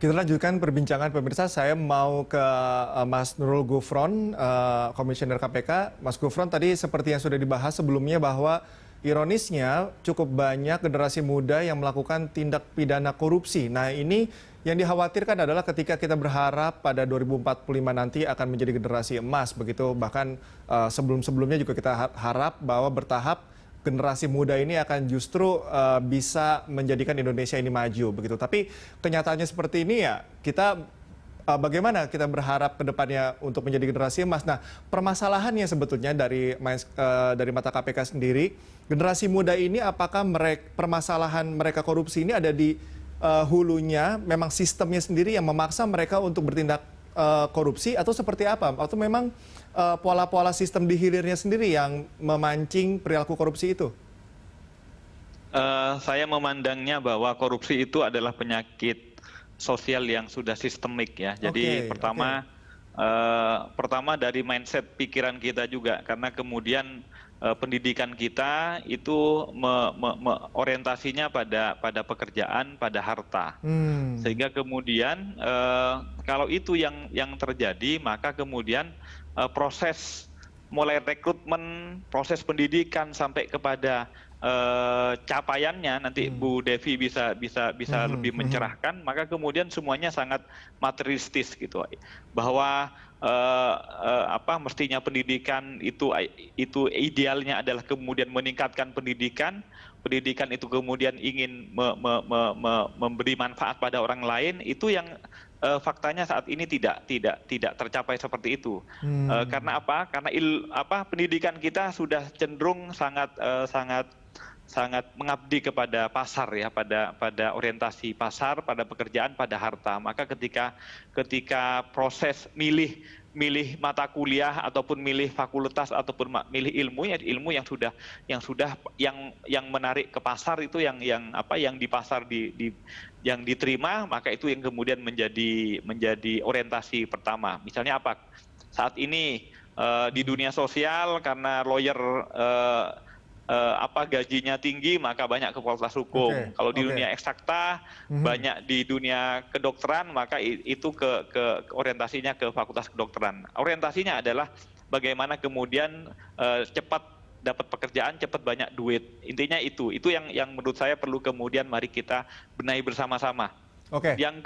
Kita lanjutkan perbincangan pemirsa. Saya mau ke Mas Nurul Gufron, Komisioner KPK. Mas Gufron, tadi seperti yang sudah dibahas sebelumnya bahwa ironisnya cukup banyak generasi muda yang melakukan tindak pidana korupsi. Nah, ini yang dikhawatirkan adalah ketika kita berharap pada 2045 nanti akan menjadi generasi emas, begitu. Bahkan sebelum-sebelumnya juga kita harap bahwa bertahap generasi muda ini akan justru bisa menjadikan Indonesia ini maju, begitu. Tapi kenyataannya seperti ini ya, kita bagaimana kita berharap ke depannya untuk menjadi generasi emas. Nah, permasalahannya sebetulnya dari mata KPK sendiri, generasi muda ini apakah permasalahan mereka korupsi ini ada di hulunya, memang sistemnya sendiri yang memaksa mereka untuk bertindak korupsi, atau seperti apa? Atau memang pola-pola sistem di hilirnya sendiri yang memancing perilaku korupsi itu? Saya memandangnya bahwa korupsi itu adalah penyakit sosial yang sudah sistemik ya. Jadi pertama dari mindset pikiran kita juga, karena kemudian pendidikan kita itu orientasinya pada pekerjaan, pada harta. Sehingga kemudian kalau itu yang terjadi, maka kemudian proses mulai rekrutmen, proses pendidikan sampai kepada capaiannya, nanti Bu Devi bisa lebih mencerahkan, maka kemudian semuanya sangat materialistis gitu, bahwa mestinya pendidikan itu idealnya adalah kemudian meningkatkan pendidikan itu kemudian ingin memberi manfaat pada orang lain, itu yang faktanya saat ini tidak tercapai seperti itu. Karena apa? Karena pendidikan kita sudah cenderung sangat mengabdi kepada pasar ya, pada orientasi pasar, pada pekerjaan, pada harta. Maka ketika proses milih mata kuliah ataupun milih fakultas ataupun milih ilmu yang menarik ke pasar, itu yang di pasar yang diterima, maka itu yang kemudian menjadi orientasi pertama. Misalnya apa? Saat ini di dunia sosial, karena lawyer gajinya tinggi, maka banyak ke fakultas hukum. Kalau di dunia eksakta, banyak di dunia kedokteran, maka itu ke orientasinya ke fakultas kedokteran. Orientasinya adalah bagaimana kemudian cepat dapat pekerjaan, cepat banyak duit. Intinya itu yang menurut saya perlu kemudian mari kita benahi bersama-sama. Yang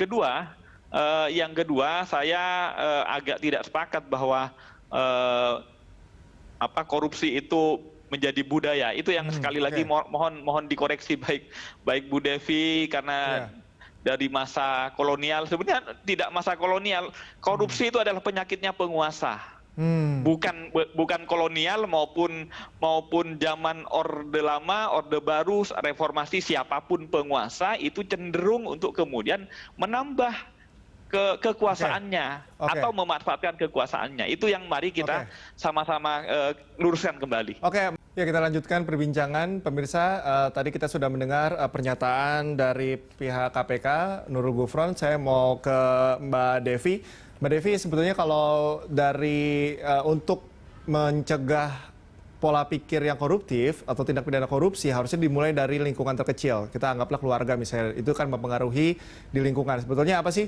kedua saya agak tidak sepakat bahwa korupsi itu menjadi budaya. Itu yang sekali lagi mohon dikoreksi baik Bu Devi, karena dari masa kolonial, sebenarnya tidak masa kolonial, korupsi itu adalah penyakitnya penguasa. Bukan kolonial maupun zaman Orde Lama, Orde Baru, Reformasi, siapapun penguasa itu cenderung untuk kemudian menambah kekuasaannya atau memanfaatkan kekuasaannya. Itu yang mari kita sama-sama luruskan kembali. Ya, kita lanjutkan perbincangan. Pemirsa, tadi kita sudah mendengar pernyataan dari pihak KPK, Nurul Gufron. Saya mau ke Mbak Devi. Mbak Devi, sebetulnya kalau dari untuk mencegah pola pikir yang koruptif atau tindak pidana korupsi harusnya dimulai dari lingkungan terkecil. Kita anggaplah keluarga misalnya, itu kan mempengaruhi di lingkungan. Sebetulnya apa sih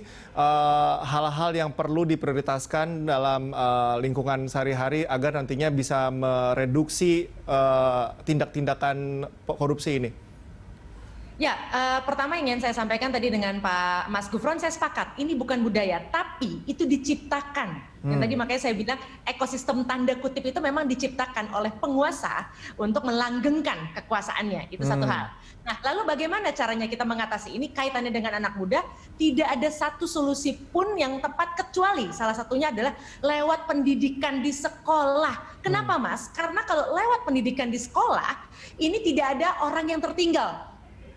hal-hal yang perlu diprioritaskan dalam lingkungan sehari-hari agar nantinya bisa mereduksi tindak-tindakan korupsi ini? Ya, pertama yang ingin saya sampaikan tadi dengan Pak Mas Gufron, saya sepakat, ini bukan budaya, tapi itu diciptakan. Yang tadi makanya saya bilang ekosistem tanda kutip itu memang diciptakan oleh penguasa untuk melanggengkan kekuasaannya, itu satu hal. Nah, lalu bagaimana caranya kita mengatasi ini kaitannya dengan anak muda? Tidak ada satu solusi pun yang tepat kecuali salah satunya adalah lewat pendidikan di sekolah. Kenapa Mas? Karena kalau lewat pendidikan di sekolah, ini tidak ada orang yang tertinggal.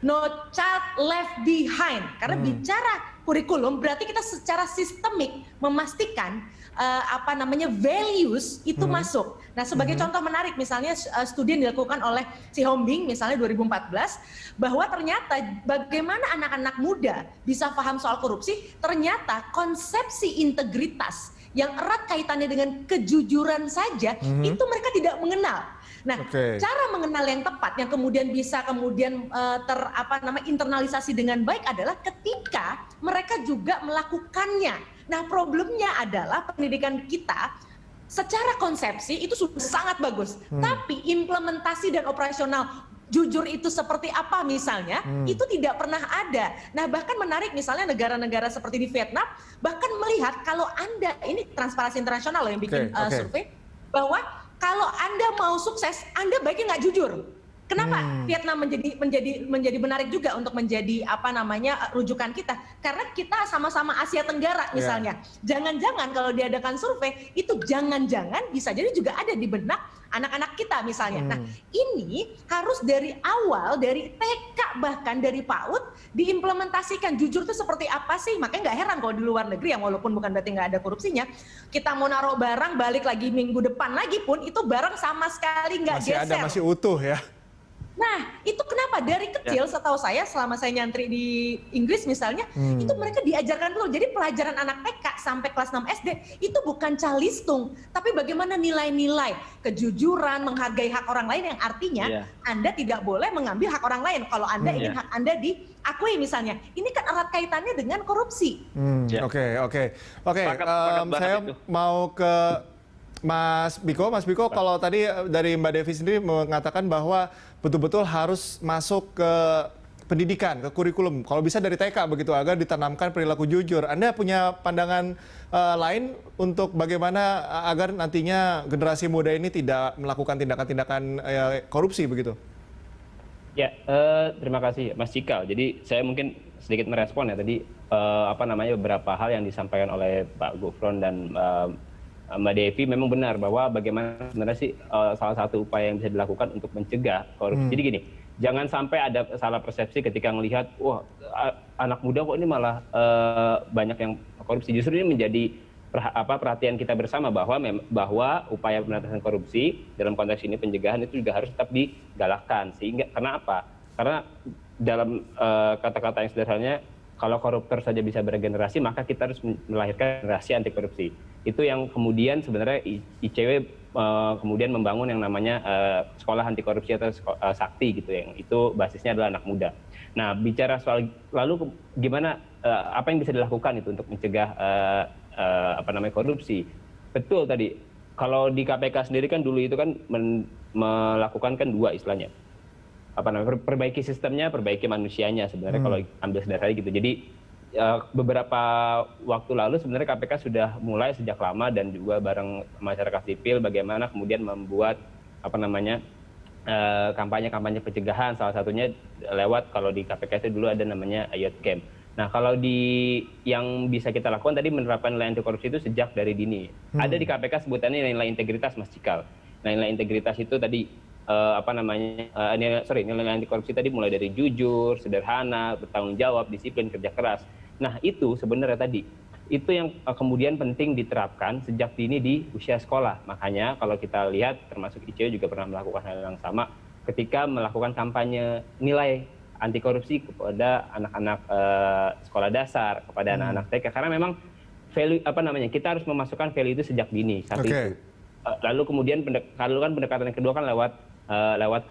No child left behind. Karena bicara kurikulum berarti kita secara sistemik memastikan values itu masuk. Nah, sebagai contoh menarik misalnya studi yang dilakukan oleh si Hombing misalnya 2014, bahwa ternyata bagaimana anak-anak muda bisa paham soal korupsi, ternyata konsepsi integritas yang erat kaitannya dengan kejujuran saja, itu mereka tidak mengenal. Nah, cara mengenal yang tepat yang kemudian bisa internalisasi dengan baik adalah ketika mereka juga melakukannya. Nah, problemnya adalah pendidikan kita secara konsepsi itu sudah sangat bagus, tapi implementasi dan operasional jujur itu seperti apa misalnya, itu tidak pernah ada. Nah, bahkan menarik misalnya negara-negara seperti di Vietnam, bahkan melihat kalau Anda, ini Transparansi Internasional yang bikin survei, bahwa kalau Anda mau sukses, Anda baiknya nggak jujur. Kenapa Vietnam menjadi menarik juga untuk menjadi rujukan kita? Karena kita sama-sama Asia Tenggara misalnya. Jangan-jangan kalau diadakan survei itu jangan-jangan bisa jadi juga ada di benak anak-anak kita misalnya. Nah, ini harus dari awal, dari TK bahkan dari PAUD diimplementasikan. Jujur itu seperti apa sih? Makanya nggak heran kalau di luar negeri, yang walaupun bukan berarti nggak ada korupsinya, kita mau naruh barang balik lagi minggu depan lagi pun itu barang sama sekali nggak geser. Masih ada, masih utuh ya. Nah, itu kenapa dari kecil setahu saya selama saya nyantri di Inggris misalnya, itu mereka diajarkan dulu. Jadi pelajaran anak TK sampai kelas 6 SD itu bukan calistung, tapi bagaimana nilai-nilai kejujuran, menghargai hak orang lain, yang artinya Anda tidak boleh mengambil hak orang lain kalau Anda ingin hak Anda diakui misalnya. Ini kan erat kaitannya dengan korupsi. Oke. Saya mau ke Mas Biko, kalau tadi dari Mbak Devi sendiri mengatakan bahwa betul-betul harus masuk ke pendidikan, ke kurikulum. Kalau bisa dari TK begitu, agar ditanamkan perilaku jujur. Anda punya pandangan lain untuk bagaimana agar nantinya generasi muda ini tidak melakukan tindakan-tindakan korupsi begitu? Ya, terima kasih Mas Cikal. Jadi saya mungkin sedikit merespon ya tadi beberapa hal yang disampaikan oleh Pak Gufron dan Mbak Devi. Memang benar bahwa bagaimana sebenarnya sih salah satu upaya yang bisa dilakukan untuk mencegah korupsi. Jadi gini, jangan sampai ada salah persepsi ketika melihat, wah anak muda kok ini malah banyak yang korupsi. Justru ini menjadi perhatian kita bersama bahwa upaya pemberantasan korupsi dalam konteks ini pencegahan itu juga harus tetap digalakkan. Sehingga karena apa? Karena dalam kata-kata yang sederhananya, kalau koruptor saja bisa beregenerasi, maka kita harus melahirkan generasi anti korupsi. Itu yang kemudian sebenarnya ICW kemudian membangun yang namanya sekolah anti korupsi atau sakti gitu, yang itu basisnya adalah anak muda. Nah, bicara soal lalu gimana apa yang bisa dilakukan itu untuk mencegah korupsi. Betul tadi, kalau di KPK sendiri kan dulu itu kan melakukan kan dua istilahnya. Perbaiki sistemnya, perbaiki manusianya sebenarnya kalau ambil sederhana gitu. Jadi beberapa waktu lalu sebenarnya KPK sudah mulai sejak lama dan juga bareng masyarakat sipil bagaimana kemudian membuat kampanye-kampanye pencegahan, salah satunya lewat, kalau di KPK itu dulu ada namanya Youth Camp. Nah, kalau yang bisa kita lakukan tadi menerapkan nilai anti korupsi itu sejak dari dini. Ada di KPK sebutannya nilai integritas, Mas Cikal. Nah, nilai integritas itu tadi nilai anti korupsi tadi mulai dari jujur, sederhana, bertanggung jawab, disiplin, kerja keras. Nah, itu sebenarnya tadi itu yang kemudian penting diterapkan sejak dini di usia sekolah. Makanya kalau kita lihat, termasuk ICW juga pernah melakukan hal yang sama ketika melakukan kampanye nilai anti korupsi kepada anak-anak sekolah dasar, kepada anak-anak TK, karena memang value kita harus memasukkan value itu sejak dini. Satu itu. Lalu kemudian pendekatan yang kedua kan lewat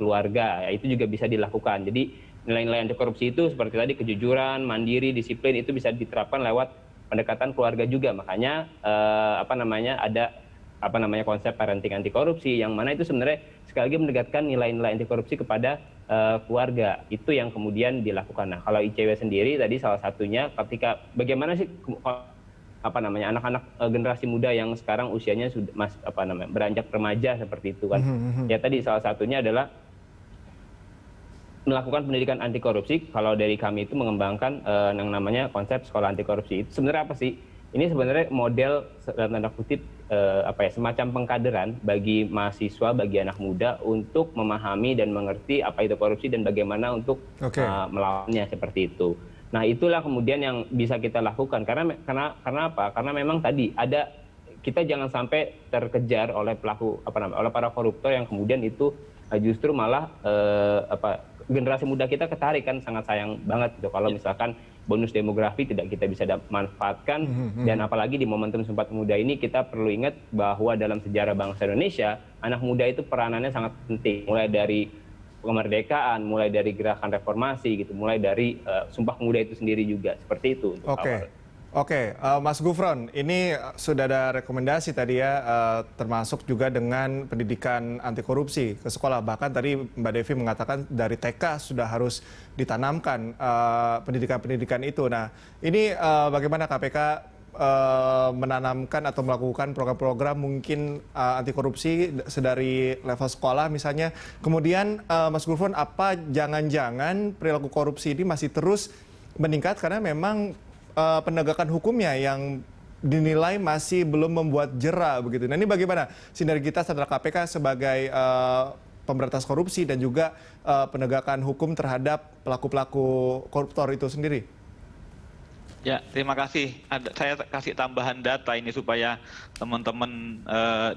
keluarga, ya, itu juga bisa dilakukan. Jadi nilai-nilai anti korupsi itu seperti tadi kejujuran, mandiri, disiplin itu bisa diterapkan lewat pendekatan keluarga juga. Makanya ada konsep parenting anti korupsi yang mana itu sebenarnya sekali lagi menegakkan nilai-nilai anti korupsi kepada keluarga. Itu yang kemudian dilakukan. Nah, kalau ICW sendiri tadi salah satunya ketika bagaimana sih anak-anak generasi muda yang sekarang usianya sudah beranjak remaja seperti itu kan. Ya tadi salah satunya adalah melakukan pendidikan anti korupsi. Kalau dari kami itu mengembangkan yang namanya konsep sekolah anti korupsi. Itu sebenarnya apa sih? Ini sebenarnya model dalam tanda kutip semacam pengkaderan bagi mahasiswa, bagi anak muda untuk memahami dan mengerti apa itu korupsi dan bagaimana untuk melawannya seperti itu. Nah, itulah kemudian yang bisa kita lakukan karena apa? Karena memang tadi kita jangan sampai terkejar oleh oleh para koruptor yang kemudian itu justru malah generasi muda kita ketarik kan, sangat sayang banget gitu kalau misalkan bonus demografi tidak kita bisa manfaatkan. Dan apalagi di momentum Sumpah Pemuda ini kita perlu ingat bahwa dalam sejarah bangsa Indonesia, anak muda itu peranannya sangat penting, mulai dari kemerdekaan, mulai dari gerakan reformasi gitu, mulai dari Sumpah Pemuda itu sendiri juga, seperti itu. Oke, Mas Gufron, ini sudah ada rekomendasi tadi ya, termasuk juga dengan pendidikan anti korupsi ke sekolah. Bahkan tadi Mbak Devi mengatakan dari TK sudah harus ditanamkan pendidikan-pendidikan itu. Nah, ini bagaimana KPK menanamkan atau melakukan program-program mungkin anti korupsi sedari level sekolah misalnya. Kemudian Mas Gufron, apa jangan-jangan perilaku korupsi ini masih terus meningkat karena memang penegakan hukumnya yang dinilai masih belum membuat jera begitu. Nah, ini bagaimana sinergitas antara KPK sebagai pemberantas korupsi dan juga penegakan hukum terhadap pelaku-pelaku koruptor itu sendiri? Ya, terima kasih. Saya kasih tambahan data ini supaya teman-teman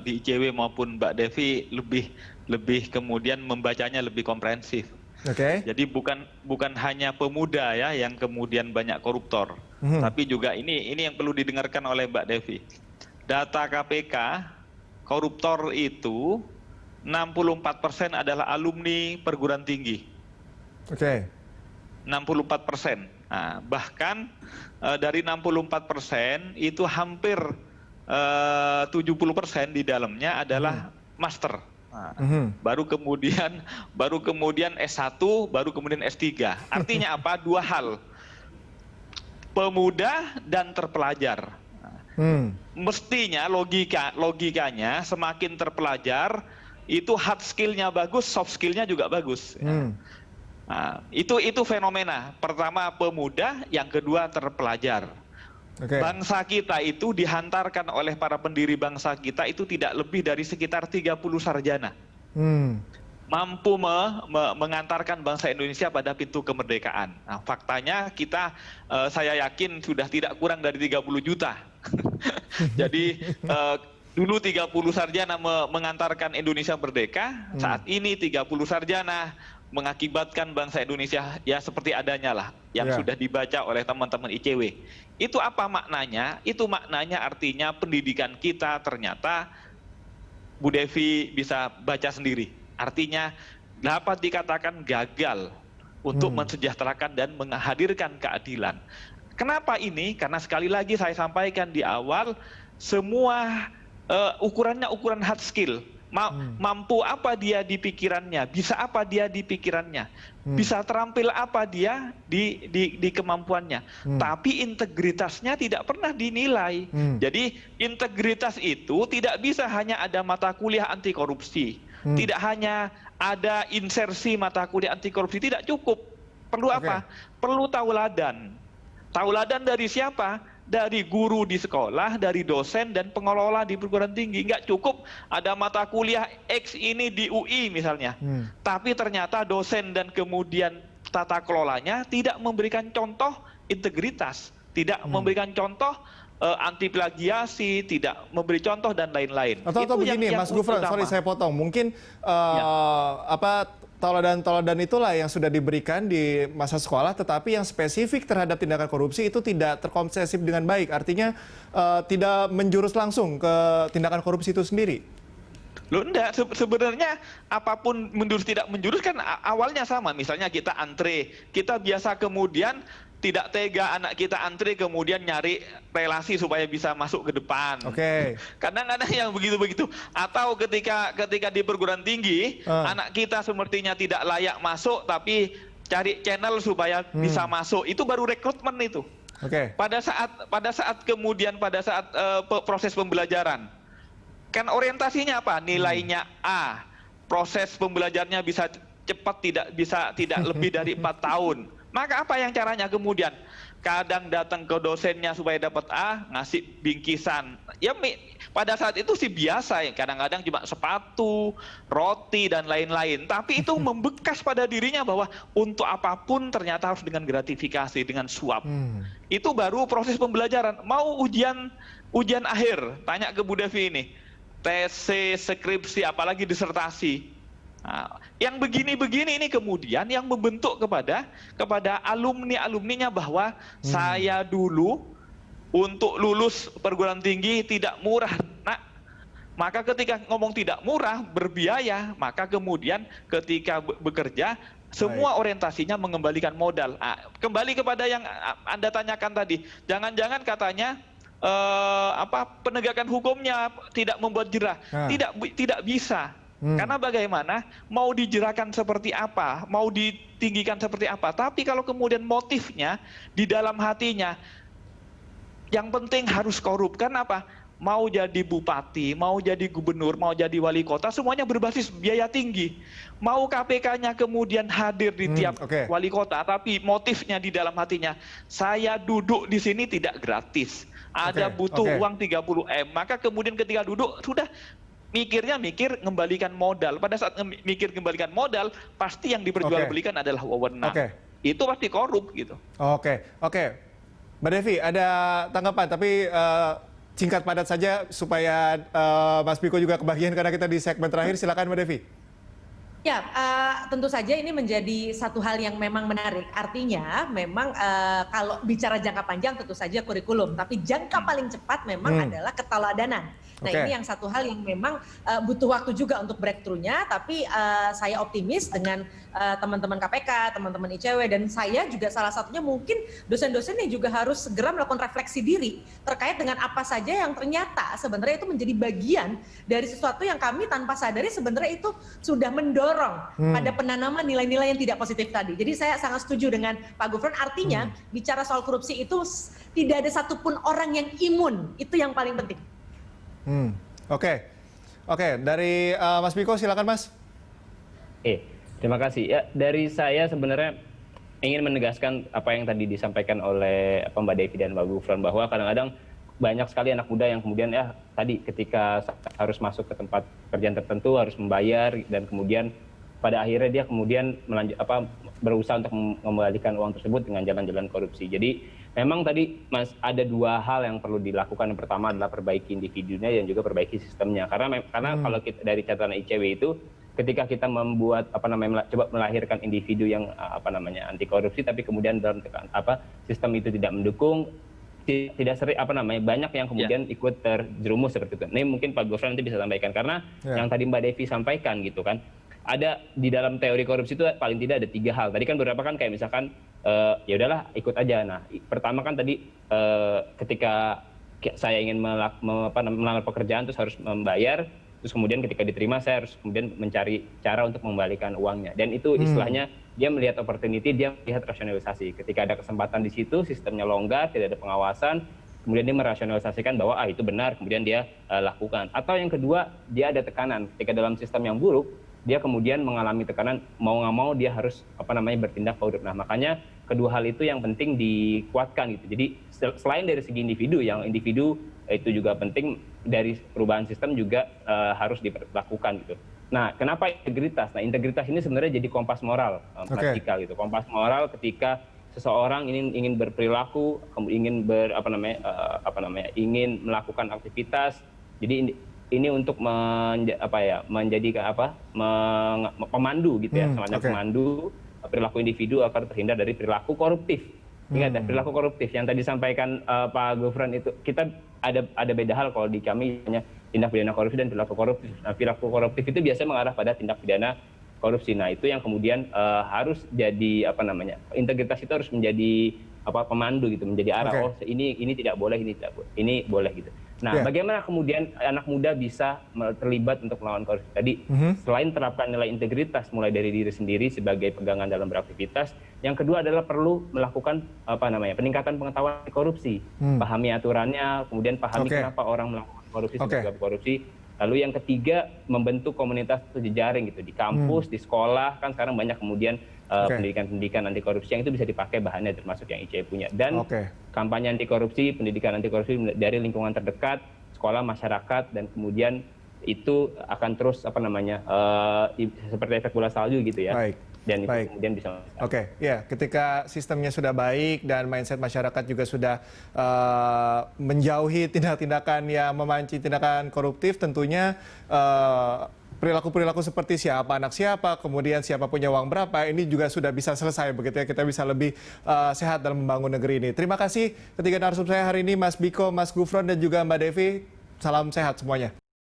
di ICW maupun Mbak Devi lebih kemudian membacanya lebih komprehensif. Jadi bukan hanya pemuda ya yang kemudian banyak koruptor, tapi juga ini yang perlu didengarkan oleh Mbak Devi. Data KPK, koruptor itu 64% adalah alumni perguruan tinggi. 64%. Nah, bahkan dari 64% itu hampir 70% di dalamnya adalah master. Nah, baru kemudian S1, baru kemudian S3. Artinya apa? Dua hal. Pemuda dan terpelajar. Mestinya logikanya semakin terpelajar itu hard skill-nya bagus, soft skill-nya juga bagus. Nah, itu fenomena. Pertama pemuda, yang kedua terpelajar. Bangsa kita itu dihantarkan oleh para pendiri bangsa kita itu tidak lebih dari sekitar 30 sarjana. Mampu mengantarkan bangsa Indonesia pada pintu kemerdekaan. Nah, faktanya kita, saya yakin sudah tidak kurang dari 30 juta. Jadi dulu 30 sarjana mengantarkan Indonesia merdeka, saat ini 30 sarjana mengakibatkan bangsa Indonesia ya seperti adanya lah yang sudah dibaca oleh teman-teman ICW. Itu apa maknanya? Itu maknanya artinya pendidikan kita ternyata Bu Devi bisa baca sendiri. Artinya dapat dikatakan gagal untuk mensejahterakan dan menghadirkan keadilan. Kenapa ini? Karena sekali lagi saya sampaikan di awal, semua ukurannya ukuran hard skill. Mampu apa dia di pikirannya, bisa apa dia di pikirannya, bisa terampil apa dia di kemampuannya. Tapi integritasnya tidak pernah dinilai. Jadi integritas itu tidak bisa hanya ada mata kuliah anti korupsi, tidak hanya ada insersi mata kuliah anti korupsi, tidak cukup. Perlu apa? Perlu tauladan. Tauladan dari siapa? Dari guru di sekolah, dari dosen dan pengelola di perguruan tinggi. Nggak cukup ada mata kuliah X ini di UI misalnya. Tapi ternyata dosen dan kemudian tata kelolanya tidak memberikan contoh integritas, tidak memberikan contoh anti plagiasi, tidak memberi contoh dan lain-lain. Atau begini, Mas Gufron, sorry saya potong. Mungkin tauladan itulah yang sudah diberikan di masa sekolah, tetapi yang spesifik terhadap tindakan korupsi itu tidak terkonsepsi dengan baik. Artinya tidak menjurus langsung ke tindakan korupsi itu sendiri. Loh enggak, sebenarnya apapun menjurus tidak menjurus kan awalnya sama. Misalnya kita antre, kita biasa kemudian tidak tega anak kita antri kemudian nyari relasi supaya bisa masuk ke depan. Kadang-kadang yang begitu-begitu. Atau ketika di perguruan tinggi, anak kita sepertinya tidak layak masuk, tapi cari channel supaya bisa masuk. Itu baru rekrutmen itu. Pada saat proses pembelajaran, kan orientasinya apa? Nilainya A. Proses pembelajarannya bisa cepat, tidak lebih dari 4 tahun. Maka apa yang caranya kemudian? Kadang datang ke dosennya supaya dapat A, ngasih bingkisan. Ya pada saat itu sih biasa ya, kadang-kadang cuma sepatu, roti dan lain-lain. Tapi itu membekas pada dirinya bahwa untuk apapun ternyata harus dengan gratifikasi, dengan suap. Itu baru proses pembelajaran. Mau ujian akhir, tanya ke Bu Devi ini. TC, skripsi, apalagi disertasi. Nah, yang begini-begini ini kemudian yang membentuk kepada alumninya bahwa saya dulu untuk lulus perguruan tinggi tidak murah, nak. Maka ketika ngomong tidak murah, berbiaya, maka kemudian ketika bekerja semua orientasinya mengembalikan modal. Kembali kepada yang Anda tanyakan tadi, jangan-jangan katanya penegakan hukumnya tidak membuat jerah. Tidak bisa. Karena bagaimana mau dijerahkan seperti apa, mau ditinggikan seperti apa, tapi kalau kemudian motifnya di dalam hatinya yang penting harus korup. Kenapa? Mau jadi bupati, mau jadi gubernur, mau jadi wali kota, semuanya berbasis biaya tinggi. Mau KPK-nya kemudian hadir di tiap wali kota, tapi motifnya di dalam hatinya, saya duduk di sini tidak gratis. Ada butuh uang 30 M. Maka kemudian ketika duduk, sudah mikirnya ngembalikan modal. Pada saat mikir ngembalikan modal, pasti yang diperjualbelikan adalah wewenang. Itu pasti korup gitu. Oke. Mbak Devi, ada tanggapan, tapi singkat padat saja supaya Mas Piko juga kebagian karena kita di segmen terakhir. Silakan Mbak Devi. Ya, tentu saja ini menjadi satu hal yang memang menarik. Artinya memang kalau bicara jangka panjang tentu saja kurikulum, tapi jangka paling cepat memang adalah keteladanan. Nah ini yang satu hal yang memang butuh waktu juga untuk breakthrough-nya, tapi saya optimis dengan teman-teman KPK, teman-teman ICW, dan saya juga salah satunya mungkin dosen-dosen yang juga harus segera melakukan refleksi diri terkait dengan apa saja yang ternyata sebenarnya itu menjadi bagian dari sesuatu yang kami tanpa sadari sebenarnya itu sudah mendorong pada penanaman nilai-nilai yang tidak positif tadi. Jadi saya sangat setuju dengan Pak Gufron, artinya bicara soal korupsi itu tidak ada satupun orang yang imun, itu yang paling penting. Oke, dari Mas Piko silakan Mas. Terima kasih. Ya, dari saya sebenarnya ingin menegaskan apa yang tadi disampaikan oleh Mbak Devi dan Pak Gufron, bahwa kadang-kadang banyak sekali anak muda yang kemudian tadi ketika harus masuk ke tempat pekerjaan tertentu harus membayar, dan kemudian pada akhirnya dia kemudian berusaha untuk mengembalikan uang tersebut dengan jalan-jalan korupsi. Jadi memang tadi Mas ada dua hal yang perlu dilakukan. Yang pertama adalah perbaiki individunya dan juga perbaiki sistemnya. Karena kalau kita dari catatan ICW itu ketika kita membuat coba melahirkan individu yang anti korupsi, tapi kemudian dalam sistem itu tidak mendukung, tidak sering banyak yang kemudian ikut terjerumus seperti itu. Ini mungkin Pak Gufron nanti bisa sampaikan, karena yang tadi Mbak Devi sampaikan gitu kan, ada di dalam teori korupsi itu paling tidak ada 3 hal. Tadi kan beberapa kan kayak misalkan ya udahlah ikut aja. Nah pertama kan tadi ketika saya ingin melamar pekerjaan terus harus membayar, terus kemudian ketika diterima saya harus kemudian mencari cara untuk mengembalikan uangnya, dan itu istilahnya dia melihat opportunity, dia melihat rasionalisasi. Ketika ada kesempatan di situ, sistemnya longgar, tidak ada pengawasan, kemudian dia merasionalisasikan bahwa itu benar, kemudian dia lakukan. Atau yang kedua, dia ada tekanan. Ketika dalam sistem yang buruk, dia kemudian mengalami tekanan, mau nggak mau dia harus bertindak korup. Nah makanya kedua hal itu yang penting dikuatkan gitu. Jadi selain dari segi individu, yang individu itu juga penting, dari perubahan sistem juga harus dilakukan gitu. Nah kenapa integritas? Nah integritas ini sebenarnya jadi kompas moral, praktikal gitu. Kompas moral ketika seseorang ingin berperilaku, ingin ingin melakukan aktivitas. Jadi ini untuk menjadi pemandu gitu ya, semacam pemandu perilaku individu agar terhindar dari perilaku koruptif. Ingat ya, perilaku koruptif yang tadi disampaikan Pak Gufron itu, kita ada beda hal kalau di kami hanya tindak pidana korupsi dan perilaku koruptif. Nah, perilaku koruptif itu biasanya mengarah pada tindak pidana korupsi. Nah, itu yang kemudian harus jadi integritas itu harus menjadi pemandu gitu, menjadi arah. Ini tidak boleh, ini boleh gitu. Nah, bagaimana kemudian anak muda bisa terlibat untuk melawan korupsi tadi? Selain terapkan nilai integritas mulai dari diri sendiri sebagai pegangan dalam beraktivitas, yang kedua adalah perlu melakukan peningkatan pengetahuan korupsi, pahami aturannya, kemudian pahami kenapa orang melakukan korupsi sebagai korupsi. Lalu yang ketiga, membentuk komunitas jejaring gitu di kampus, di sekolah, kan sekarang banyak kemudian pendidikan-pendidikan anti korupsi yang itu bisa dipakai bahannya, termasuk yang ICW punya. Dan kampanye anti korupsi, pendidikan anti korupsi dari lingkungan terdekat, sekolah, masyarakat, dan kemudian itu akan terus seperti efek bola salju gitu ya. Dan itu kemudian bisa. Ketika sistemnya sudah baik dan mindset masyarakat juga sudah menjauhi tindak-tindakan yang memancing tindakan koruptif, tentunya perilaku-perilaku seperti siapa anak siapa, kemudian siapa punya uang berapa, ini juga sudah bisa selesai begitu ya, kita bisa lebih sehat dalam membangun negeri ini. Terima kasih ketiga narasumber saya hari ini, Mas Biko, Mas Gufron, dan juga Mbak Devi. Salam sehat semuanya.